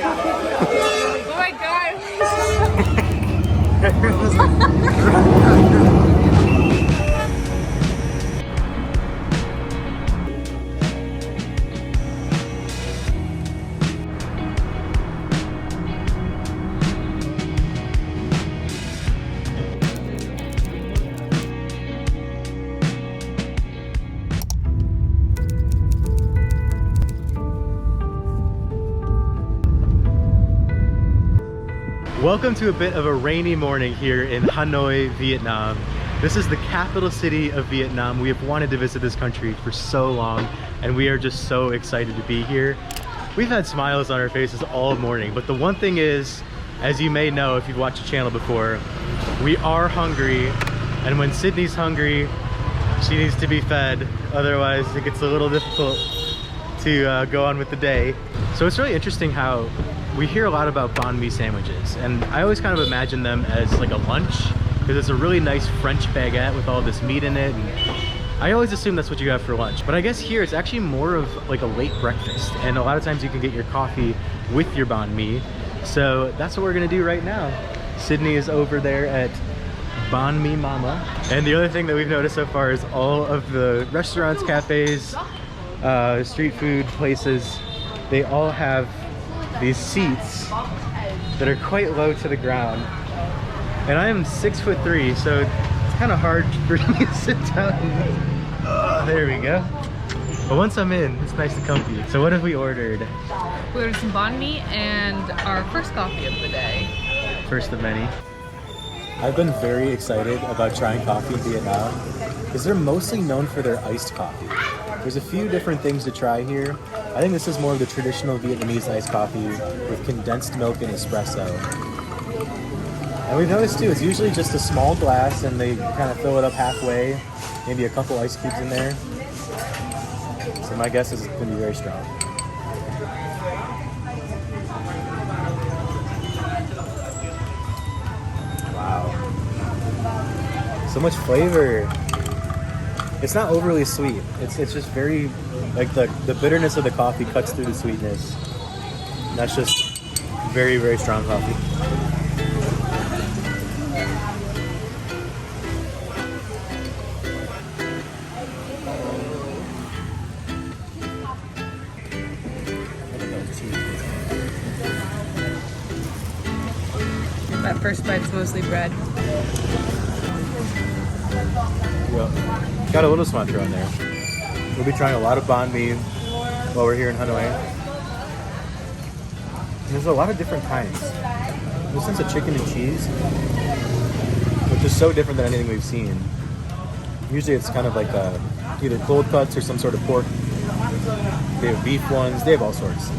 Oh my god. Welcome to a bit of a rainy morning here in Hanoi, Vietnam. This is the capital city of Vietnam. We have wanted to visit this country for so long, and we are just so excited to be here. We've had smiles on our faces all morning, but the one thing is, as you may know if you've watched the channel before, we are hungry, and when Sydney's hungry, she needs to be fed. Otherwise, it gets a little difficult to go on with the day. So it's really interesting how we hear a lot about banh mi sandwiches, and I always kind of imagine them as like a lunch because it's a really nice French baguette with all this meat in it, and I always assume that's what you have for lunch. But I guess here it's actually more of like a late breakfast, and a lot of times you can get your coffee with your banh mi. So that's what we're gonna do right now. Sidney is over there at Bonme Mama, and the other thing that we've noticed so far is all of the restaurants, cafes, street food places, they all have these seats that are quite low to the ground, and I am 6'3", so it's kind of hard for me to sit down. There we go. But once I'm in, it's nice and comfy. So what have we ordered? We ordered some banh mi and our first coffee of the day. First of many. I've been very excited about trying coffee in Vietnam because they're mostly known for their iced coffee. There's a few different things to try here. I think this is more of the traditional Vietnamese iced coffee with condensed milk and espresso. And we've noticed too, it's usually just a small glass and they kind of fill it up halfway, maybe a couple ice cubes in there. So my guess is it's going to be very strong. Wow. So much flavor. It's not overly sweet. It's just very, like the bitterness of the coffee cuts through the sweetness. And that's just very, very strong coffee. That first bite's mostly bread. Well, got a little cilantro in there. We'll be trying a lot of banh mi while we're here in Hanoi. And there's a lot of different kinds. This one's a chicken and cheese, which is so different than anything we've seen. Usually it's kind of like either cold cuts or some sort of pork. They have beef ones, they have all sorts.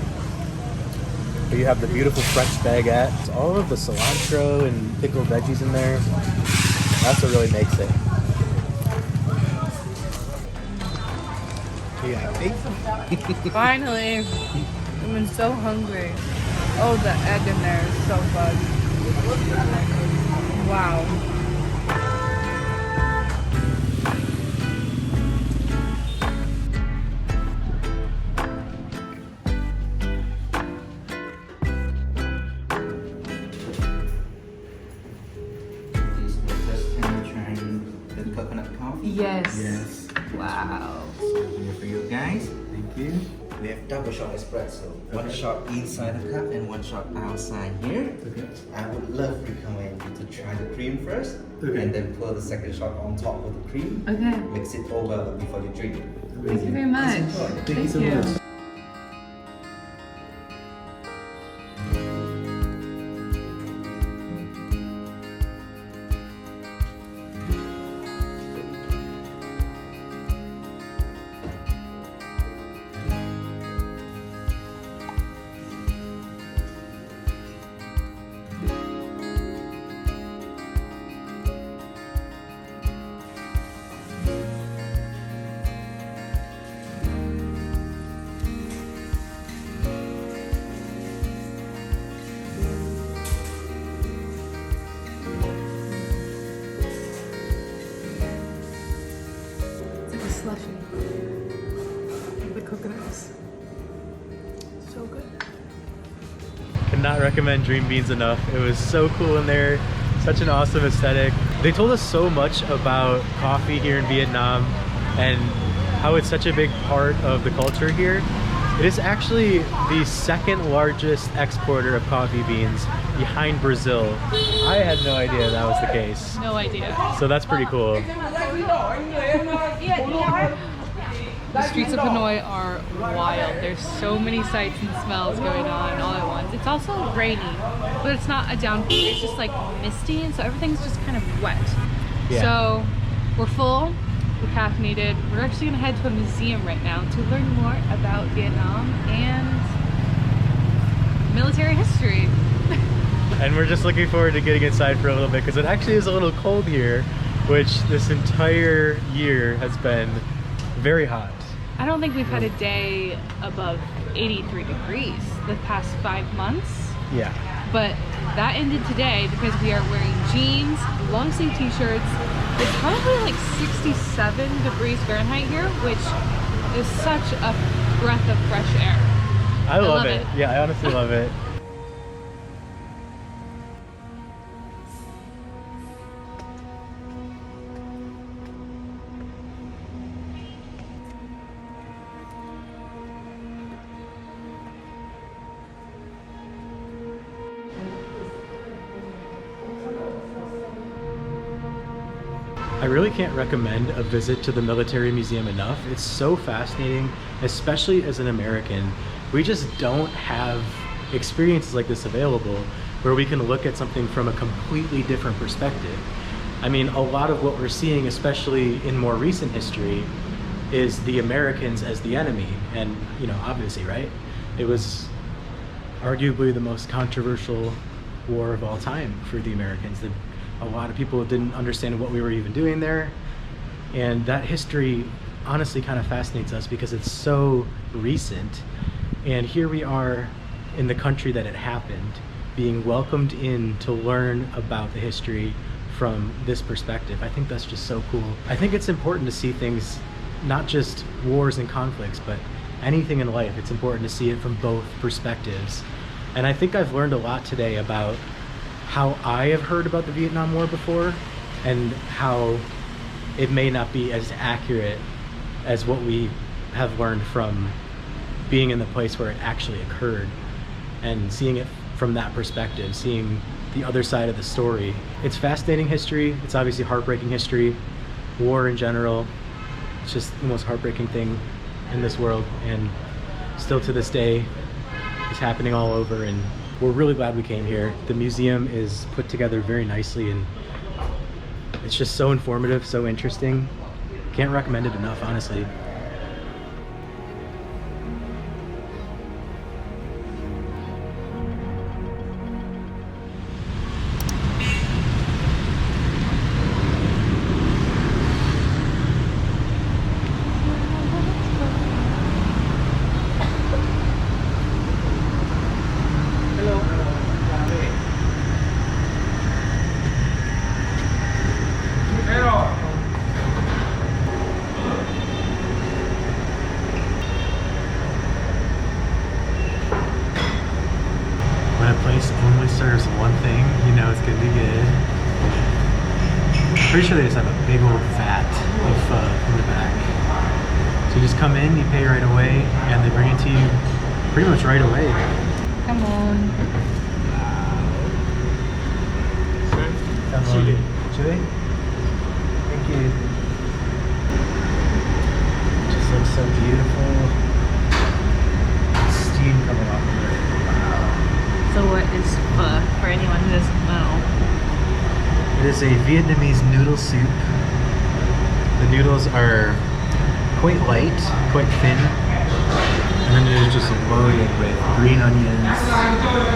But you have the beautiful French baguette. It's all of the cilantro and pickled veggies in there. That's what really makes it. Finally! I've been so hungry. Oh, the egg in there is so good. Wow. Coconut coffee? Yes. Yes. Wow. Here for you guys. Thank you. We have double shot espresso. One shot inside the cup and one shot outside here. Okay. I would love to recommend you to try the cream first, Okay. and then pour the second shot on top of the cream. Okay. Mix it all well before you drink it. Thank you very much. Thank you so much. cannot recommend Dream Beans enough. It was so cool in there, such an awesome aesthetic. They told us so much about coffee here in Vietnam and how it's such a big part of the culture here. It is actually the second largest exporter of coffee beans behind Brazil. I had no idea that was the case. No idea. So that's pretty cool. The streets of Hanoi are wild. There's so many sights and smells going on all at once. It's also rainy, but it's not a downpour. It's just like misty, and so everything's just kind of wet. Yeah. So we're full, we're caffeinated. We're actually gonna head to a museum right now to learn more about Vietnam and military history. And we're just looking forward to getting inside for a little bit because it actually is a little cold here, which this entire year has been very hot. I don't think we've had a day above 83 degrees the past 5 months. Yeah. But that ended today because we are wearing jeans, long sleeve t-shirts. It's probably like 67 degrees Fahrenheit here, which is such a breath of fresh air. I love it. Yeah, I honestly love it. I really can't recommend a visit to the military museum enough. It's so fascinating, especially as an American. We just don't have experiences like this available where we can look at something from a completely different perspective. I mean, a lot of what we're seeing, especially in more recent history, is the Americans as the enemy. And, you know, obviously, right? It was arguably the most controversial war of all time for the Americans. A lot of people didn't understand what we were even doing there. And that history honestly kind of fascinates us because it's so recent. And here we are in the country that it happened, being welcomed in to learn about the history from this perspective. I think that's just so cool. I think it's important to see things, not just wars and conflicts, but anything in life. It's important to see it from both perspectives. And I think I've learned a lot today about how I have heard about the Vietnam War before and how it may not be as accurate as what we have learned from being in the place where it actually occurred and seeing it from that perspective, seeing the other side of the story. It's fascinating history. It's obviously heartbreaking history. War in general, it's just the most heartbreaking thing in this world, and still to this day it's happening all over, and we're really glad we came here. The museum is put together very nicely and it's just so informative, so interesting. Can't recommend it enough, honestly. When a place only serves one thing, you know it's gonna be good. Pretty sure they just have a big old vat of pho in the back. So you just come in, you pay right away, and they bring it to you pretty much right away. Come on. Chile. Chile? Thank you. Just looks so beautiful. Steam coming off of it. So what is pho for anyone who doesn't know? It is a Vietnamese noodle soup. The noodles are quite light, quite thin, and then it is just loaded with green onions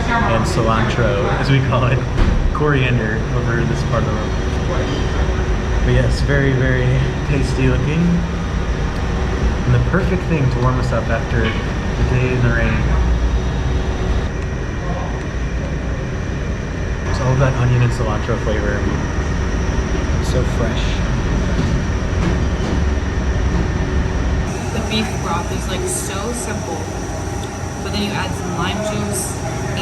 and cilantro, as we call it, coriander over in this part of the world. But yes, very, very tasty looking, and the perfect thing to warm us up after the day in the rain. All of that onion and cilantro flavor, so fresh. The beef broth is like so simple, but then you add some lime juice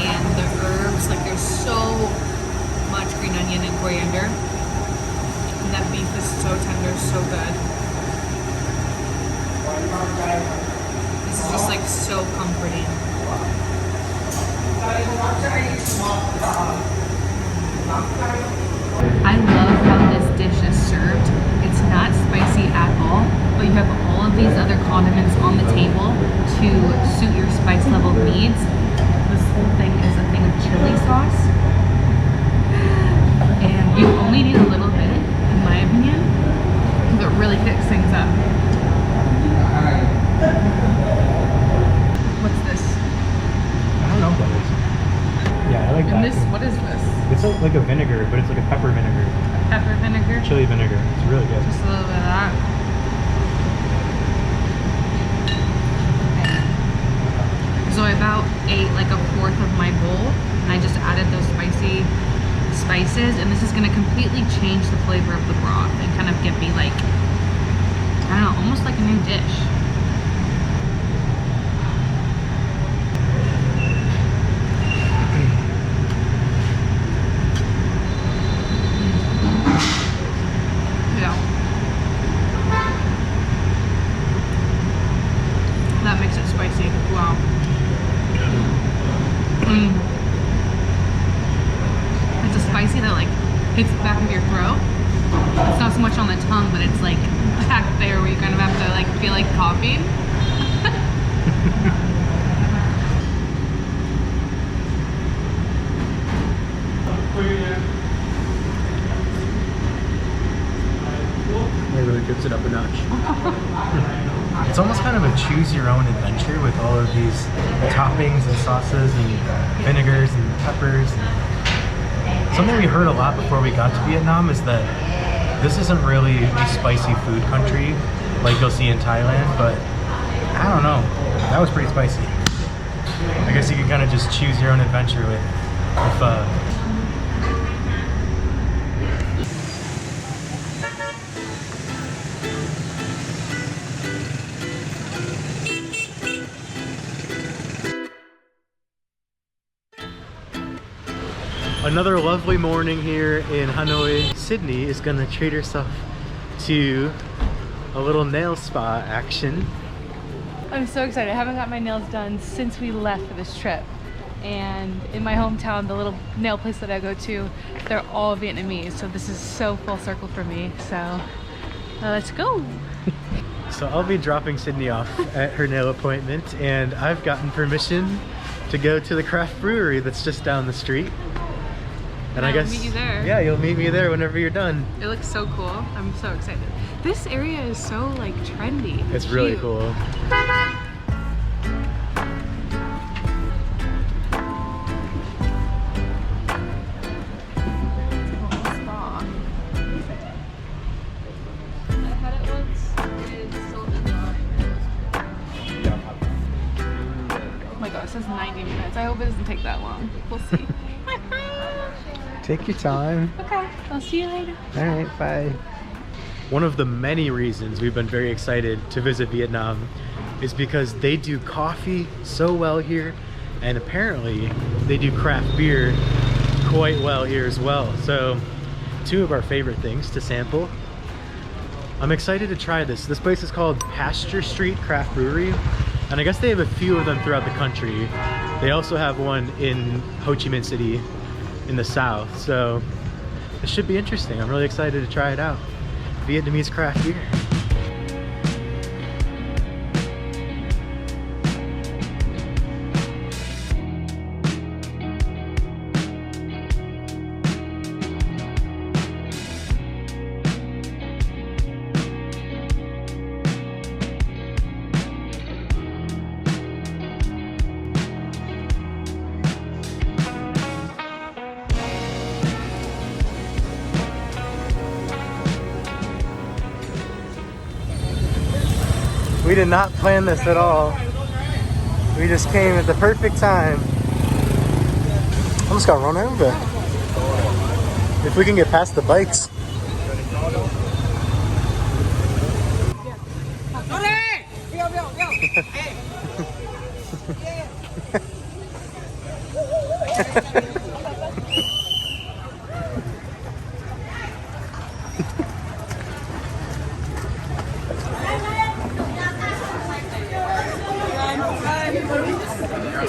and the herbs. Like there's so much green onion and coriander. And that beef is so tender, so good. This is just like so comforting. I love how this dish is served. It's not spicy at all, but you have all of these other condiments on the table to suit your spice level needs. This whole thing is a thing of chili sauce. And you only need a little bit, in my opinion, because it really picks things up. What's this? I don't know what it is. Yeah, I like that. And this, what is this? It's like a vinegar, but it's like a pepper vinegar. Pepper vinegar? Chili vinegar. It's really good. Just a little bit of that. So I about ate like a fourth of my bowl, and I just added those spicy spices, and this is gonna completely change the flavor of the broth and kind of give me like, I don't know, almost like a new dish. Yeah. That makes it spicy. Wow. It's a spicy that like hits the back of your throat. It's not so much on the tongue, but it's like back there where you kind of have to like feel like coughing. It really gives it up a notch. It's almost kind of a choose your own adventure with all of these toppings and sauces and vinegars and peppers. Something we heard a lot before we got to Vietnam is that this isn't really a spicy food country like you'll see in Thailand, but I don't know. That was pretty spicy. I guess you can kind of just choose your own adventure with Another lovely morning here in Hanoi. Sidney is gonna treat herself to a little nail spa action. I'm so excited. I haven't got my nails done since we left for this trip. And in my hometown, the little nail place that I go to, they're all Vietnamese. So this is so full circle for me. So let's go. So I'll be dropping Sidney off at her nail appointment, and I've gotten permission to go to the craft brewery that's just down the street. And I guess meet you there. Yeah, you'll meet me there whenever you're done. It looks so cool. I'm so excited. This area is so like trendy. It's really cool. Oh my god, it says 90 minutes. I hope it doesn't take that long. We'll see. Take your time. Okay, I'll see you later. All right, bye. One of the many reasons we've been very excited to visit Vietnam is because they do coffee so well here, and apparently they do craft beer quite well here as well. So two of our favorite things to sample. I'm excited to try this. This place is called Pasture Street Craft Brewery, and I guess they have a few of them throughout the country. They also have one in Ho Chi Minh City in the south, so this should be interesting. I'm really excited to try it out. Vietnamese craft beer. We did not plan this at all. We just came at the perfect time. Almost got run over. If we can get past the bikes. Oh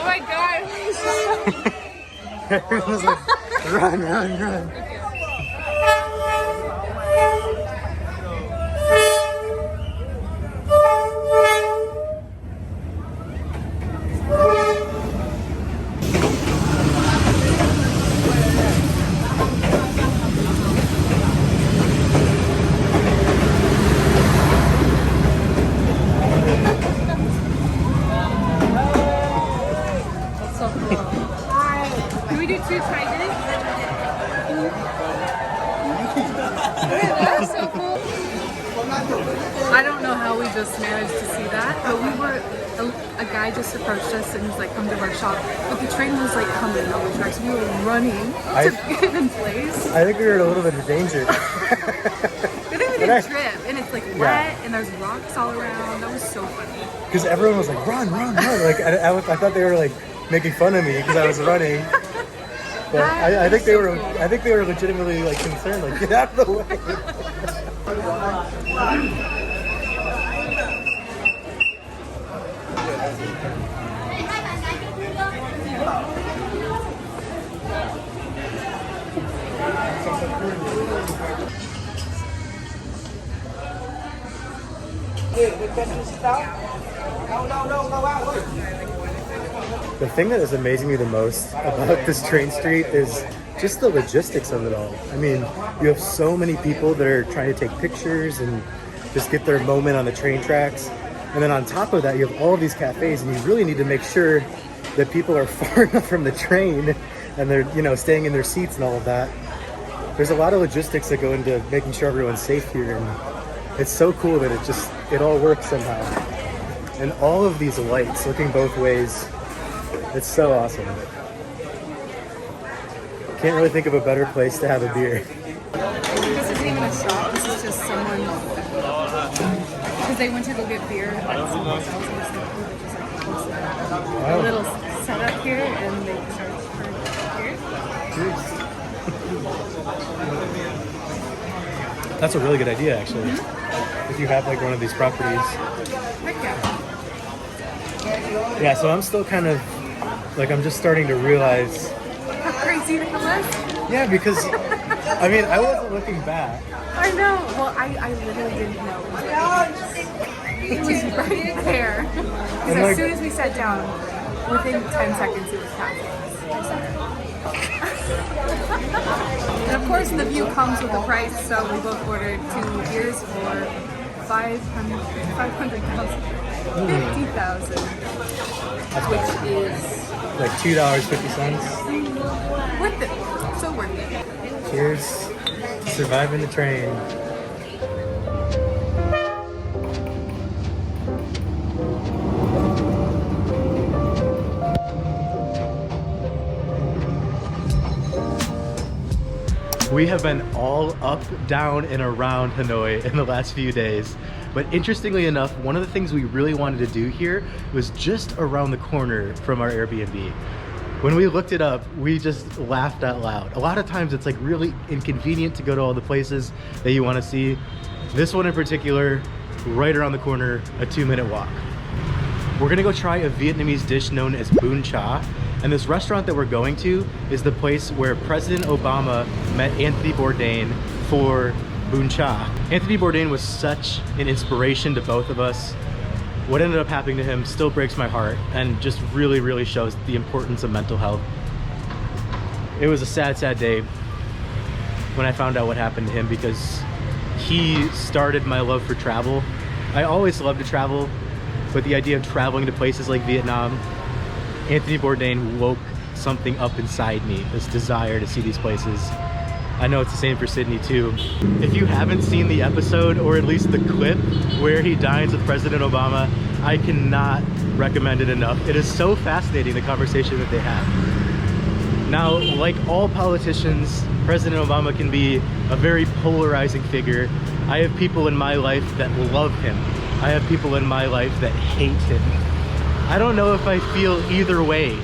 my god! Everyone's like, run, run, run. That's so cool. Can we do 2 tigers? That's so cool. I don't know how we just managed to see that, but we were, a guy just approached us and he's like, come to our shop. But the train was like coming on the tracks. We were running to get in place. I think we were in a little bit of danger. But then we did trip and it's like wet and there's rocks all around. That was so funny. Because everyone was like, run, run, run. Like, I thought they were like making fun of me because I was running. But I think they were, I think they were legitimately like concerned, like, get out of the way. The thing that is amazing me the most about this train street is just the logistics of it all. I mean, you have so many people that are trying to take pictures and just get their moment on the train tracks. And then on top of that, you have all of these cafes, and you really need to make sure that people are far enough from the train and they're, you know, staying in their seats and all of that. There's a lot of logistics that go into making sure everyone's safe here, and it's so cool that it all works somehow. And all of these lights looking both ways, it's so awesome. Can't really think of a better place to have a beer. This isn't even a shop, this is just someone, because they went to go get beer at someone's house and they just like a little setup here and they charge for beer. Cheers. That's a really good idea, actually. If you have like one of these properties. Heck yeah. Yeah, so I'm still kind of like, I'm just starting to realize How crazy that was? Yeah, because I mean, I wasn't looking back. I know. Well, I literally didn't know. It was right there. Because as soon as we sat down, within 10 seconds it was past us. And of course, the view comes with the price, so we both ordered 2 beers for 500,000. 50,000. Which is like $2.50. worth it. So worth it. Cheers. Surviving the train. We have been all up, down, and around Hanoi in the last few days. But interestingly enough, one of the things we really wanted to do here was just around the corner from our Airbnb. When we looked it up, we just laughed out loud. A lot of times it's like really inconvenient to go to all the places that you want to see. This one in particular, right around the corner, a 2-minute walk. We're gonna go try a Vietnamese dish known as bún cha. And this restaurant that we're going to is the place where President Obama met Anthony Bourdain for bún cha. Anthony Bourdain was such an inspiration to both of us. What ended up happening to him still breaks my heart and just really, really shows the importance of mental health. It was a sad, sad day when I found out what happened to him because he started my love for travel. I always loved to travel, but the idea of traveling to places like Vietnam, Anthony Bourdain woke something up inside me, this desire to see these places. I know it's the same for Sidney too. If you haven't seen the episode, or at least the clip where he dines with President Obama, I cannot recommend it enough. It is so fascinating, the conversation that they have. Now, like all politicians, President Obama can be a very polarizing figure. I have people in my life that love him. I have people in my life that hate him. I don't know if I feel either way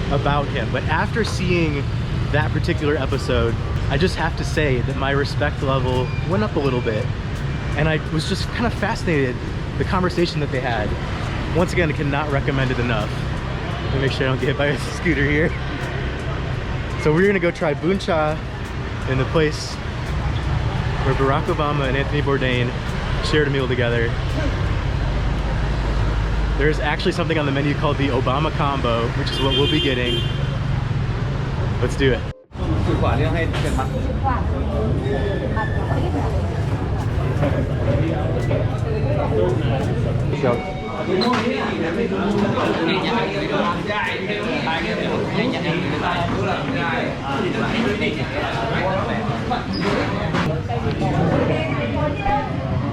about him, but after seeing that particular episode, I just have to say that my respect level went up a little bit. And I was just kind of fascinated, the conversation that they had. Once again, I cannot recommend it enough. Let me make sure I don't get hit by a scooter here. So we're gonna go try bun cha in the place where Barack Obama and Anthony Bourdain shared a meal together. There's actually something on the menu called the Obama Combo, which is what we'll be getting. Let's do it.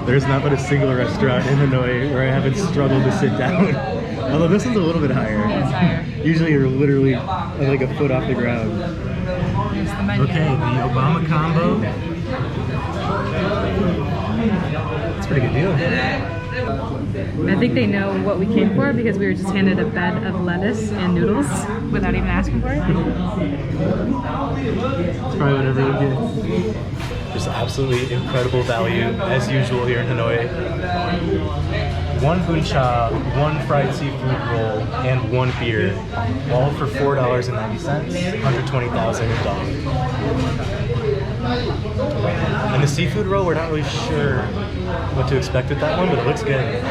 There's not but a single restaurant in Hanoi where I haven't struggled to sit down. Although this one's a little bit higher. It's higher. Usually you're literally like a foot off the ground. Here's the menu. Okay, the Obama Combo. It's a pretty good deal. I think they know what we came for because we were just handed a bed of lettuce and noodles without even asking for it. It's probably what everyone gets. Just absolutely incredible value, as usual here in Hanoi. One bun cha, one fried seafood roll, and one beer, all for $4.90, under 20,000 dollars. And the seafood roll, we're not really sure what to expect with that one, but it looks good.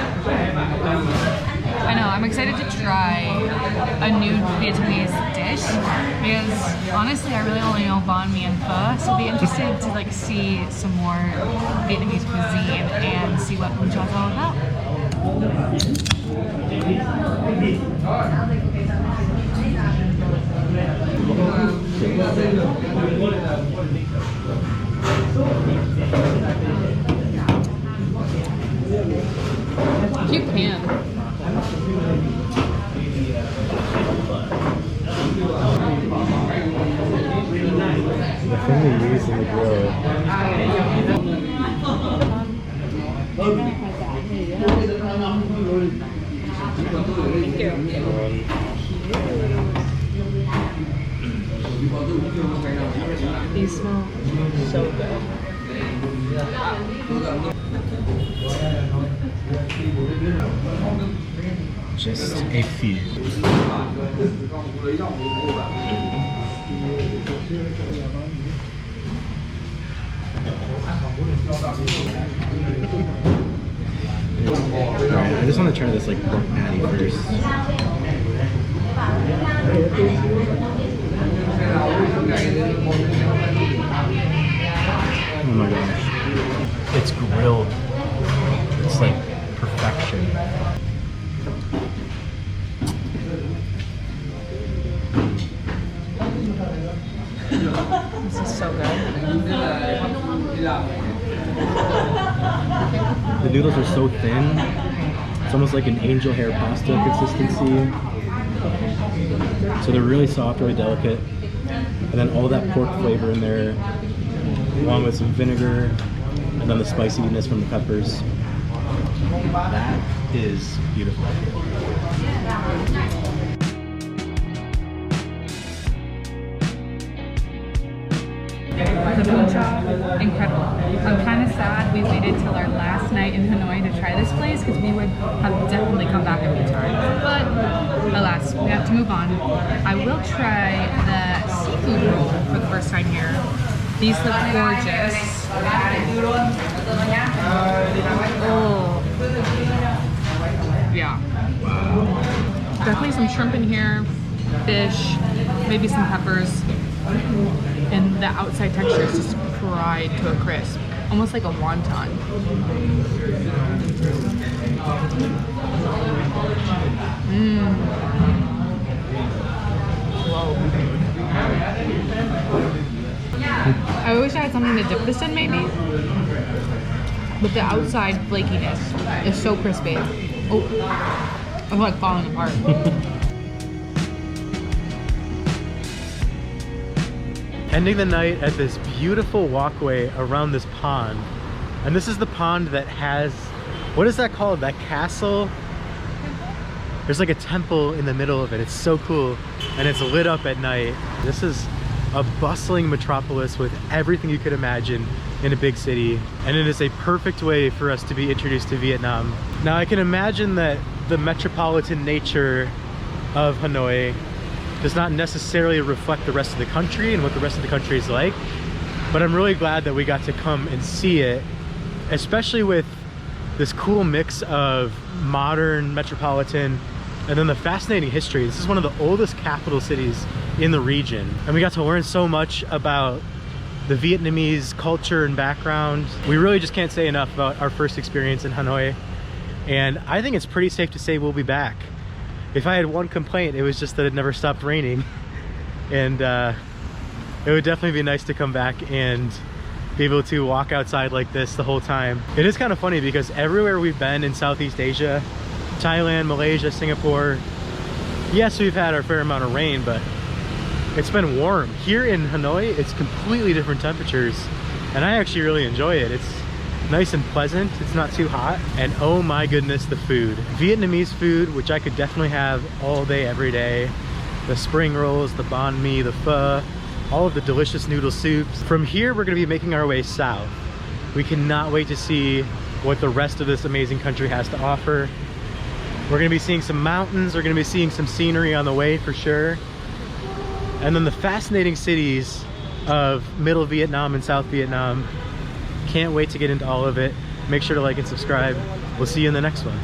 I know, I'm excited to try a new Vietnamese dish because honestly I really only know Bonme and Pho, so I'll be interested to like see some more Vietnamese cuisine and see what bun cha is all about. Cute pan. The thing they use in the grill. Thank you. These smell so good. Just a few. Alright, I just want to try this like pork patty first. Oh my gosh. It's grilled. It's like perfection. This is so good. The noodles are so thin. It's almost like an angel hair pasta consistency. So they're really soft, really delicate. And then all that pork flavor in there, along with some vinegar, and then the spiciness from the peppers. That is beautiful. The bun cha, incredible. I'm kind of sad we waited till our last night in Hanoi to try this place because we would have definitely come back a few times. But alas, we have to move on. I will try the seafood roll for the first time here. These look gorgeous. Oh. Yeah. Definitely some shrimp in here, fish, maybe some peppers. And the outside texture is just fried to a crisp, almost like a wonton. Whoa. I wish I had something to dip this in, maybe. But the outside flakiness is so crispy. Oh, I'm like falling apart. Ending the night at this beautiful walkway around this pond. And this is the pond that has, what is that called? That castle? There's like a temple in the middle of it. It's so cool. And it's lit up at night. This is a bustling metropolis with everything you could imagine in a big city. And it is a perfect way for us to be introduced to Vietnam. Now I can imagine that the metropolitan nature of Hanoi does not necessarily reflect the rest of the country and what the rest of the country is like. But I'm really glad that we got to come and see it, especially with this cool mix of modern metropolitan and then the fascinating history. This is one of the oldest capital cities in the region. And we got to learn so much about the Vietnamese culture and background. We really just can't say enough about our first experience in Hanoi. And I think it's pretty safe to say we'll be back. If I had one complaint, it was just that it never stopped raining. And it would definitely be nice to come back and be able to walk outside like this the whole time. It is kind of funny because everywhere we've been in Southeast Asia, Thailand, Malaysia, Singapore, yes, we've had our fair amount of rain, but it's been warm. Here in Hanoi, it's completely different temperatures, and I actually really enjoy it. It's nice and pleasant, it's not too hot, and oh my goodness, the food. Vietnamese food, which I could definitely have all day, every day. The spring rolls, the banh mi, the pho, all of the delicious noodle soups. From here, we're gonna be making our way south. We cannot wait to see what the rest of this amazing country has to offer. We're gonna be seeing some mountains, we're gonna be seeing some scenery on the way for sure. And then the fascinating cities of Middle Vietnam and South Vietnam. Can't wait to get into all of it. Make sure to like and subscribe. We'll see you in the next one.